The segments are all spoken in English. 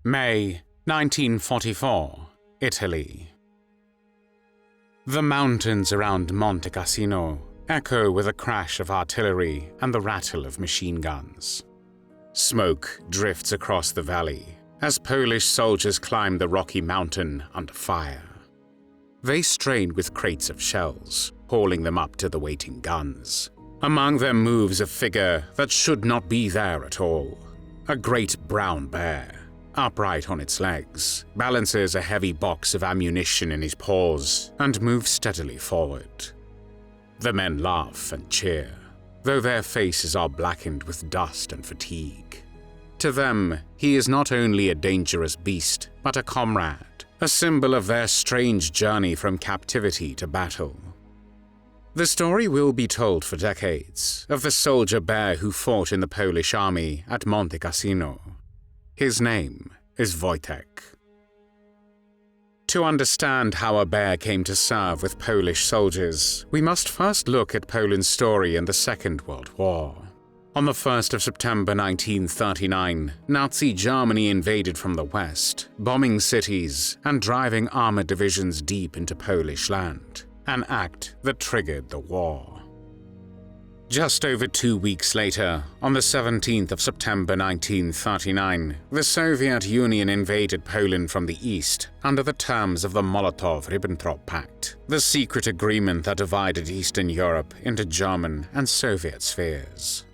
May 1944, Italy. The mountains around Monte Cassino echo with the crash of artillery and the rattle of machine guns. Smoke drifts across the valley as Polish soldiers climb the rocky mountain under fire. They strain with crates of shells, hauling them up to the waiting guns. Among them moves a figure that should not be there at all. A great brown bear, upright on its legs, balances a heavy box of ammunition in his paws and moves steadily forward. The men laugh and cheer, though their faces are blackened with dust and fatigue. To them, he is not only a dangerous beast, but a comrade, a symbol of their strange journey from captivity to battle. The story will be told for decades of the soldier bear who fought in the Polish army at Monte Cassino. His name is Wojtek. To understand how a bear came to serve with Polish soldiers, we must first look at Poland's story in the Second World War. On the 1st of September 1939, Nazi Germany invaded from the west, bombing cities and driving armored divisions deep into Polish land, an act that triggered the war. Just over 2 weeks later, on the 17th of September 1939, the Soviet Union invaded Poland from the east under the terms of the Molotov-Ribbentrop Pact, the secret agreement that divided Eastern Europe into German and Soviet spheres.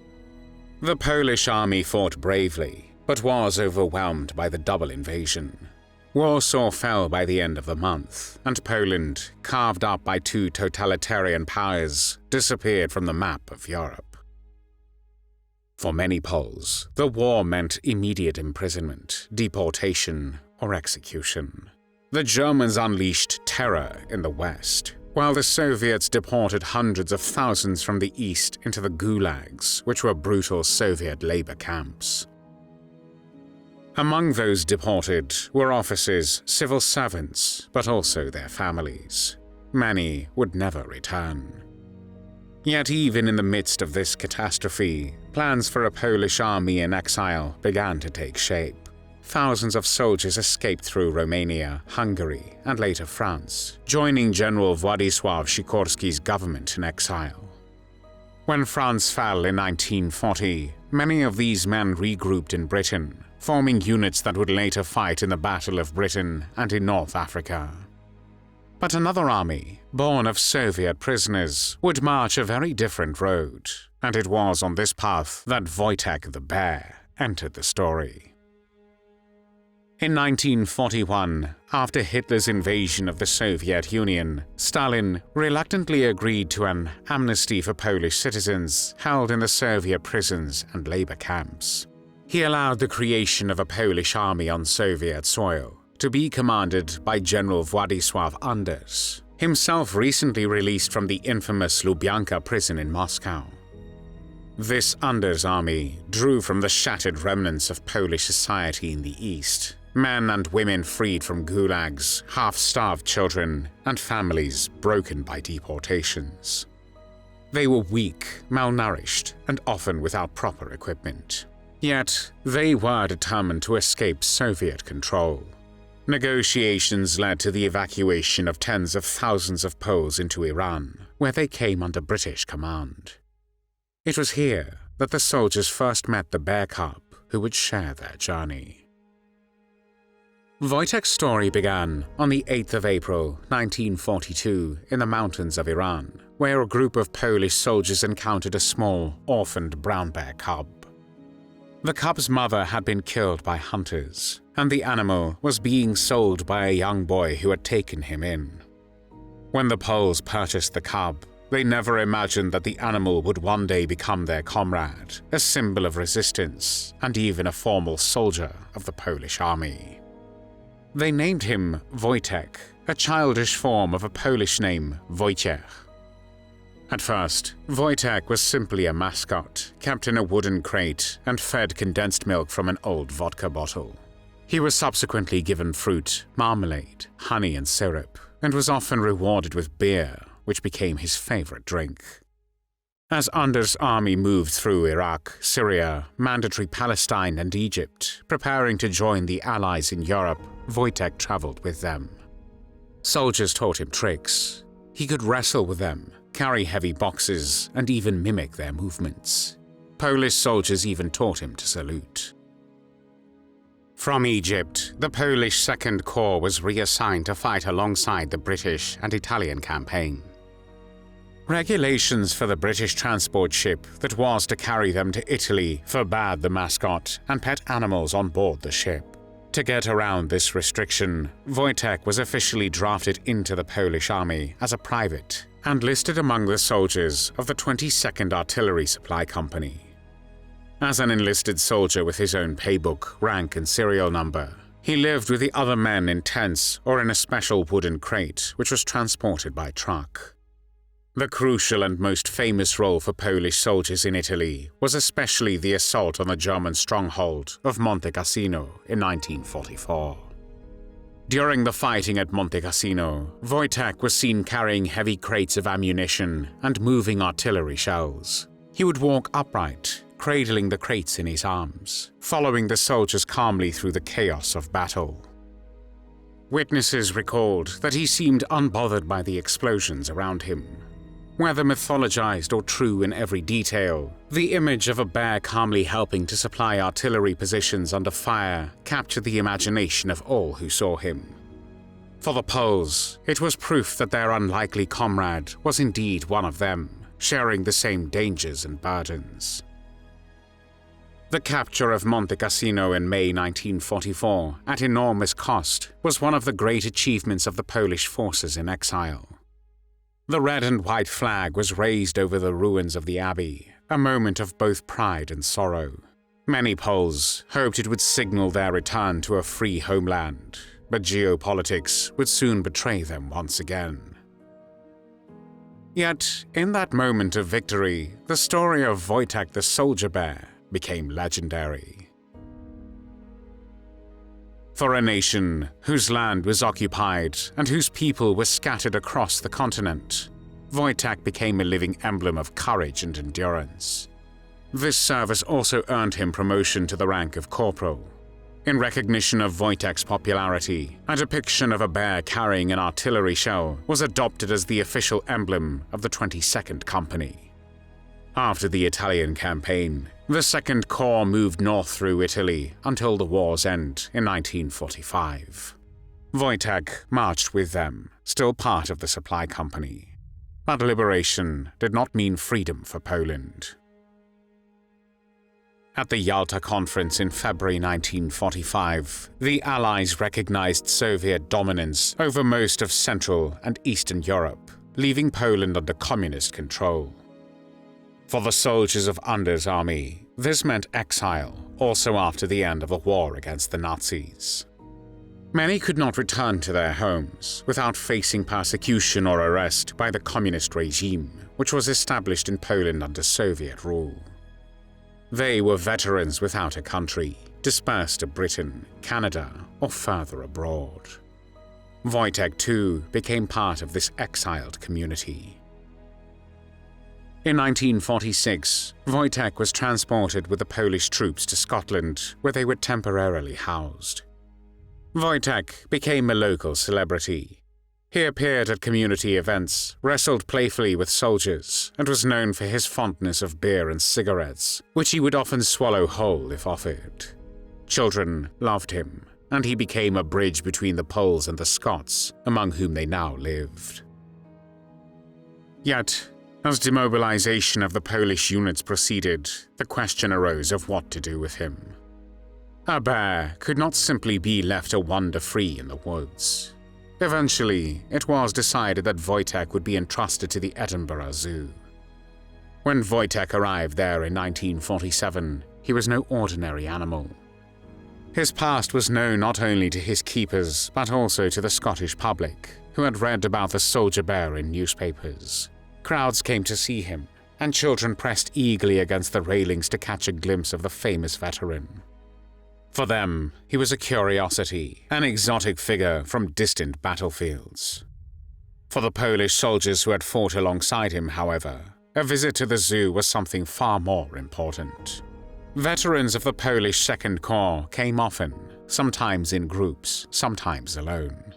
The Polish army fought bravely, but was overwhelmed by the double invasion. Warsaw fell by the end of the month, and Poland, carved up by two totalitarian powers, disappeared from the map of Europe. For many Poles, the war meant immediate imprisonment, deportation, or execution. The Germans unleashed terror in the West, while the Soviets deported hundreds of thousands from the east into the gulags, which were brutal Soviet labor camps. Among those deported were officers, civil servants, but also their families. Many would never return. Yet even in the midst of this catastrophe, plans for a Polish army in exile began to take shape. Thousands of soldiers escaped through Romania, Hungary, and later France, joining General Władysław Sikorski's government in exile. When France fell in 1940, many of these men regrouped in Britain, forming units that would later fight in the Battle of Britain and in North Africa. But another army, born of Soviet prisoners, would march a very different road, and it was on this path that Wojtek the Bear entered the story. In 1941, after Hitler's invasion of the Soviet Union, Stalin reluctantly agreed to an amnesty for Polish citizens held in the Soviet prisons and labor camps. He allowed the creation of a Polish army on Soviet soil, to be commanded by General Władysław Anders, himself recently released from the infamous Lubyanka prison in Moscow. This Anders army drew from the shattered remnants of Polish society in the East, men and women freed from gulags, half-starved children, and families broken by deportations. They were weak, malnourished, and often without proper equipment. Yet, they were determined to escape Soviet control. Negotiations led to the evacuation of tens of thousands of Poles into Iran, where they came under British command. It was here that the soldiers first met the bear cub who would share their journey. Wojtek's story began on the 8th of April, 1942, in the mountains of Iran, where a group of Polish soldiers encountered a small, orphaned brown bear cub. The cub's mother had been killed by hunters, and the animal was being sold by a young boy who had taken him in. When the Poles purchased the cub, they never imagined that the animal would one day become their comrade, a symbol of resistance, and even a formal soldier of the Polish army. They named him Wojtek, a childish form of a Polish name, Wojciech. At first, Wojtek was simply a mascot, kept in a wooden crate and fed condensed milk from an old vodka bottle. He was subsequently given fruit, marmalade, honey and syrup, and was often rewarded with beer, which became his favorite drink. As Anders' army moved through Iraq, Syria, Mandatory Palestine, and Egypt, preparing to join the Allies in Europe, Wojtek traveled with them. Soldiers taught him tricks. He could wrestle with them, carry heavy boxes, and even mimic their movements. Polish soldiers even taught him to salute. From Egypt, the Polish Second Corps was reassigned to fight alongside the British and Italian campaign. Regulations for the British transport ship that was to carry them to Italy forbade the mascot and pet animals on board the ship. To get around this restriction, Wojtek was officially drafted into the Polish army as a private and listed among the soldiers of the 22nd Artillery Supply Company. As an enlisted soldier with his own paybook, rank, and serial number, he lived with the other men in tents or in a special wooden crate which was transported by truck. The crucial and most famous role for Polish soldiers in Italy was especially the assault on the German stronghold of Monte Cassino in 1944. During the fighting at Monte Cassino, Wojtek was seen carrying heavy crates of ammunition and moving artillery shells. He would walk upright, cradling the crates in his arms, following the soldiers calmly through the chaos of battle. Witnesses recalled that he seemed unbothered by the explosions around him. Whether mythologized or true in every detail, the image of a bear calmly helping to supply artillery positions under fire captured the imagination of all who saw him. For the Poles, it was proof that their unlikely comrade was indeed one of them, sharing the same dangers and burdens. The capture of Monte Cassino in May 1944, at enormous cost, was one of the great achievements of the Polish forces in exile. The red and white flag was raised over the ruins of the abbey, a moment of both pride and sorrow. Many Poles hoped it would signal their return to a free homeland, but geopolitics would soon betray them once again. Yet, in that moment of victory, the story of Wojtek the Soldier Bear became legendary. For a nation whose land was occupied and whose people were scattered across the continent, Wojtek became a living emblem of courage and endurance. This service also earned him promotion to the rank of corporal. In recognition of Wojtek's popularity, a depiction of a bear carrying an artillery shell was adopted as the official emblem of the 22nd Company. After the Italian campaign, the Second Corps moved north through Italy until the war's end in 1945. Wojtek marched with them, still part of the supply company. But liberation did not mean freedom for Poland. At the Yalta Conference in February 1945, the Allies recognized Soviet dominance over most of Central and Eastern Europe, leaving Poland under communist control. For the soldiers of Anders' army, this meant exile, also after the end of the war against the Nazis. Many could not return to their homes without facing persecution or arrest by the communist regime, which was established in Poland under Soviet rule. They were veterans without a country, dispersed to Britain, Canada, or further abroad. Voytech, too, became part of this exiled community. In 1946, Wojtek was transported with the Polish troops to Scotland, where they were temporarily housed. Wojtek became a local celebrity. He appeared at community events, wrestled playfully with soldiers, and was known for his fondness of beer and cigarettes, which he would often swallow whole if offered. Children loved him, and he became a bridge between the Poles and the Scots, among whom they now lived. Yet, as demobilization of the Polish units proceeded, the question arose of what to do with him. A bear could not simply be left to wander free in the woods. Eventually, it was decided that Wojtek would be entrusted to the Edinburgh Zoo. When Wojtek arrived there in 1947, he was no ordinary animal. His past was known not only to his keepers, but also to the Scottish public, who had read about the soldier bear in newspapers. Crowds came to see him, and children pressed eagerly against the railings to catch a glimpse of the famous veteran. For them, he was a curiosity, an exotic figure from distant battlefields. For the Polish soldiers who had fought alongside him, however, a visit to the zoo was something far more important. Veterans of the Polish Second Corps came often, sometimes in groups, sometimes alone.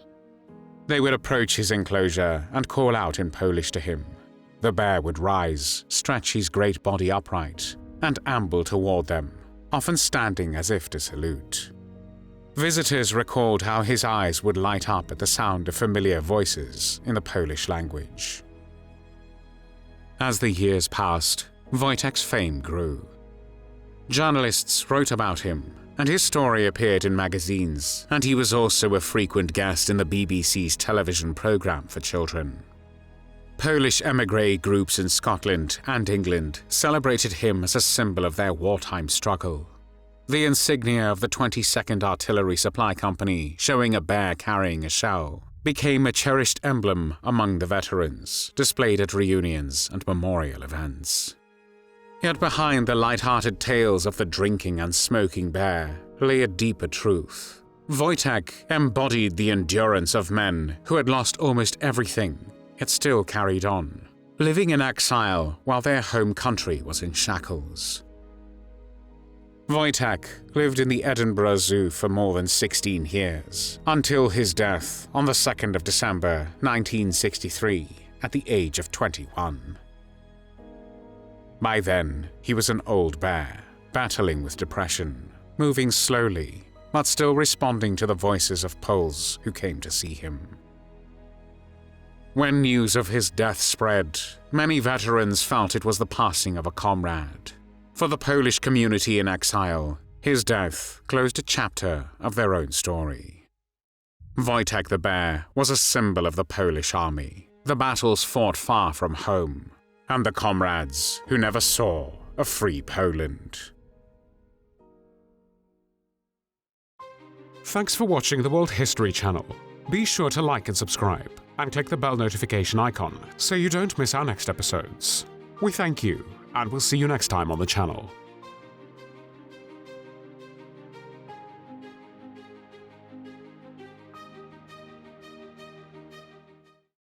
They would approach his enclosure and call out in Polish to him. The bear would rise, stretch his great body upright, and amble toward them, often standing as if to salute. Visitors recalled how his eyes would light up at the sound of familiar voices in the Polish language. As the years passed, Wojtek's fame grew. Journalists wrote about him, and his story appeared in magazines, and he was also a frequent guest in the BBC's television programme for children. Polish émigré groups in Scotland and England celebrated him as a symbol of their wartime struggle. The insignia of the 22nd Artillery Supply Company, showing a bear carrying a shell, became a cherished emblem among the veterans, displayed at reunions and memorial events. Yet behind the light-hearted tales of the drinking and smoking bear lay a deeper truth. Voytech embodied the endurance of men who had lost almost everything, yet still carried on, living in exile while their home country was in shackles. Wojtek lived in the Edinburgh Zoo for more than 16 years, until his death on the 2nd of December 1963 at the age of 21. By then, he was an old bear, battling with depression, moving slowly, but still responding to the voices of Poles who came to see him. When news of his death spread, many veterans felt it was the passing of a comrade. For the Polish community in exile, his death closed a chapter of their own story. Wojtek the Bear was a symbol of the Polish army, the battles fought far from home, and the comrades who never saw a free Poland. Thanks for watching the World History Channel. Be sure to like and subscribe, and click the bell notification icon so you don't miss our next episodes. We thank you, and we'll see you next time on the channel.